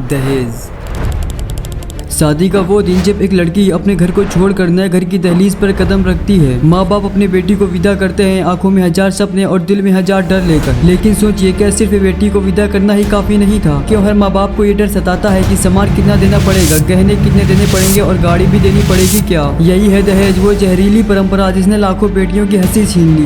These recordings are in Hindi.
दहेज। शादी का वो दिन जब एक लड़की अपने घर को छोड़कर नए घर की दहलीज पर कदम रखती है। माँ बाप अपनी बेटी को विदा करते हैं, आंखों में हजार सपने और दिल में हजार डर लेकर। लेकिन सोचिए, क्या सिर्फ बेटी को विदा करना ही काफी नहीं था? क्यों हर माँ बाप को ये डर सताता है कि सामान कितना देना पड़ेगा, गहने कितने देने पड़ेंगे और गाड़ी भी देनी पड़ेगी क्या? यही है दहेज, वो जहरीली परंपरा जिसने लाखों बेटियों की हंसी छीन ली।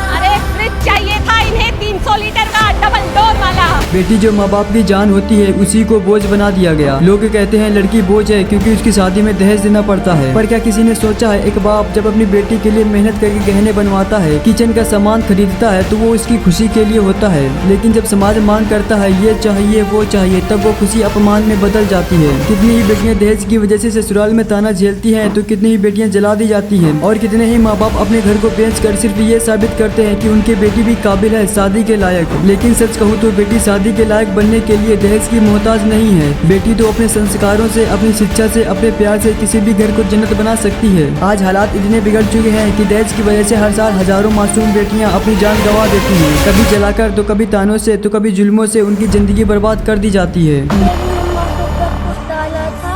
अरे फ्रिज चाहिए था इन्हें 300 लीटर का डबल डोर वाला। बेटी जो माँ बाप की जान होती है, उसी को बोझ बना दिया गया। लोग कहते हैं लड़की बोझ है क्योंकि उसकी शादी में दहेज देना पड़ता है। पर क्या किसी ने सोचा है, एक बाप जब अपनी बेटी के लिए मेहनत करके गहने बनवाता है, किचन का सामान खरीदता है, तो वो उसकी खुशी के लिए होता है। लेकिन जब समाज मांग करता है ये चाहिए वो चाहिए, तब वो खुशी अपमान में बदल जाती है। कितनी ही बेटियां दहेज की वजह से ससुराल में ताना झेलती हैं, तो कितनी ही बेटियां जला दी जाती हैं। और कितने ही माँ बाप अपने घर को बेच कर सिर्फ ये साबित करते हैं कि उनकी बेटी भी काबिल है शादी के लायक। लेकिन सच कहूँ तो बेटी शादी के लायक बनने के लिए दहेज की मोहताज नहीं है। बेटी तो अपने संस्कारों से, अपनी शिक्षा से, अपने प्यार से किसी भी घर को जन्नत बना सकती है। आज हालात इतने बिगड़ चुके हैं कि दहेज की वजह से हर साल हजारों मासूम बेटियां अपनी जान गंवा देती हैं। कभी जलाकर, तो कभी तानों से, तो कभी जुल्मों से उनकी जिंदगी बर्बाद कर दी जाती है। डाला था,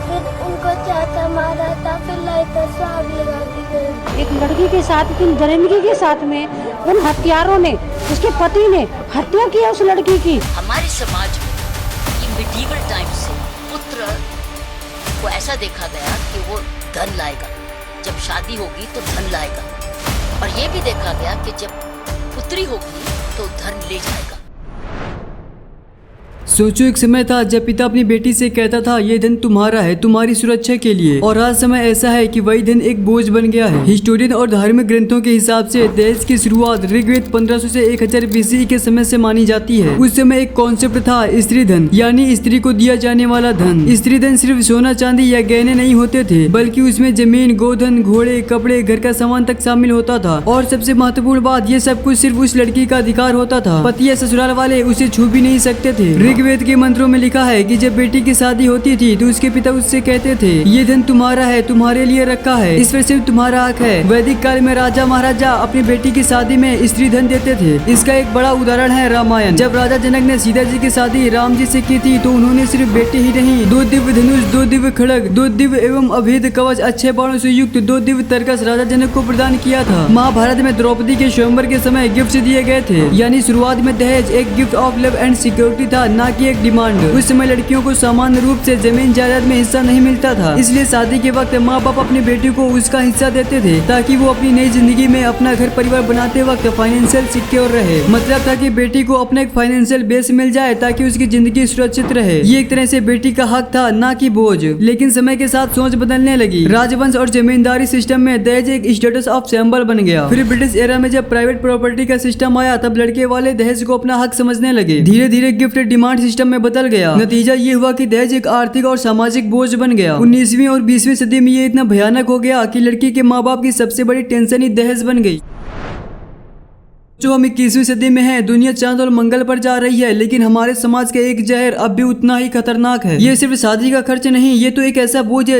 फिर उनको चाचा मारा था, फिर लाइटर से आग लगा दी गई। एक लड़की के साथ, इतनी दरिंदगी के साथ में उन हत्यारों ने, उसके पति ने हत्या की है उस लड़की की। हमारे समाज में मिडीवल टाइम से पुत्र को ऐसा देखा गया कि वो धन लाएगा, जब शादी होगी तो धन लाएगा। और ये भी देखा गया कि जब पुत्री होगी तो धन ले जाएगा। सोचो, एक समय था जब पिता अपनी बेटी से कहता था ये धन तुम्हारा है, तुम्हारी सुरक्षा के लिए। और आज समय ऐसा है कि वही धन एक बोझ बन गया है। हिस्टोरियन और धार्मिक ग्रंथों के हिसाब से दहेज की शुरुआत ऋग्वेद 1500 से 1000 BC के समय से मानी जाती है। उस समय एक कॉन्सेप्ट था स्त्री धन, यानी स्त्री को दिया जाने वाला धन। स्त्री धन सिर्फ सोना चांदी या गहने नहीं होते थे, बल्कि उसमें जमीन, गोधन, घोड़े, कपड़े, घर का सामान तक शामिल होता था। और सबसे महत्वपूर्ण बात, ये सब कुछ सिर्फ उस लड़की का अधिकार होता था। पति या ससुराल वाले उसे छू भी नहीं सकते थे। ऋग्वेद के मंत्रों में लिखा है कि जब बेटी की शादी होती थी तो उसके पिता उससे कहते थे ये धन तुम्हारा है, तुम्हारे लिए रखा है, इस पर सिर्फ तुम्हारा हक है। वैदिक काल में राजा महाराजा अपनी बेटी की शादी में स्त्री धन देते थे। इसका एक बड़ा उदाहरण है रामायण। जब राजा जनक ने सीता जी की शादी राम जी से की थी, तो उन्होंने सिर्फ बेटी ही नहीं, 2 दिव्य धनुष, 2 दिव्य खड़ग, 2 दिव्य एवं अभेद कवच, अच्छे बाणों से युक्त 2 दिव्य तरकस राजा जनक को प्रदान किया था। महाभारत में द्रौपदी के स्वयंवर के समय गिफ्ट दिए गए थे। यानी शुरुआत में दहेज एक gift of love and security था, न कि एक डिमांड। उस समय लड़कियों को सामान्य रूप से जमीन जायदाद में हिस्सा नहीं मिलता था, इसलिए शादी के वक्त माँ बाप अपनी बेटी को उसका हिस्सा देते थे, ताकि वो अपनी नई जिंदगी में अपना घर परिवार बनाते वक्त फाइनेंशियल सिक्योर रहे। मतलब था कि बेटी को अपना एक फाइनेंशियल बेस मिल जाए ताकि उसकी जिंदगी सुरक्षित रहे। ये एक तरह से बेटी का हक था, ना कि बोझ। लेकिन समय के साथ सोच बदलने लगी। राजवंश और जमींदारी सिस्टम में दहेज एक स्टेटस ऑफ सिंबल बन गया। फिर ब्रिटिश एरा में जब प्राइवेट प्रॉपर्टी का सिस्टम आया, तब लड़के वाले दहेज को अपना हक समझने लगे। धीरे धीरे गिफ्ट डिमांड सिस्टम में बदल गया। नतीजा ये हुआ कि दहेज एक आर्थिक और सामाजिक बोझ बन गया। 19वीं और 20वीं सदी में ये इतना भयानक हो गया कि लड़की के माँ बाप की सबसे बड़ी टेंशन ही दहेज बन गई। जो हम 21वीं सदी में हैं, दुनिया चांद और मंगल पर जा रही है, लेकिन हमारे समाज का एक जहर अब भी उतना ही खतरनाक है। ये सिर्फ शादी का खर्च नहीं, ये तो एक ऐसा बोझ है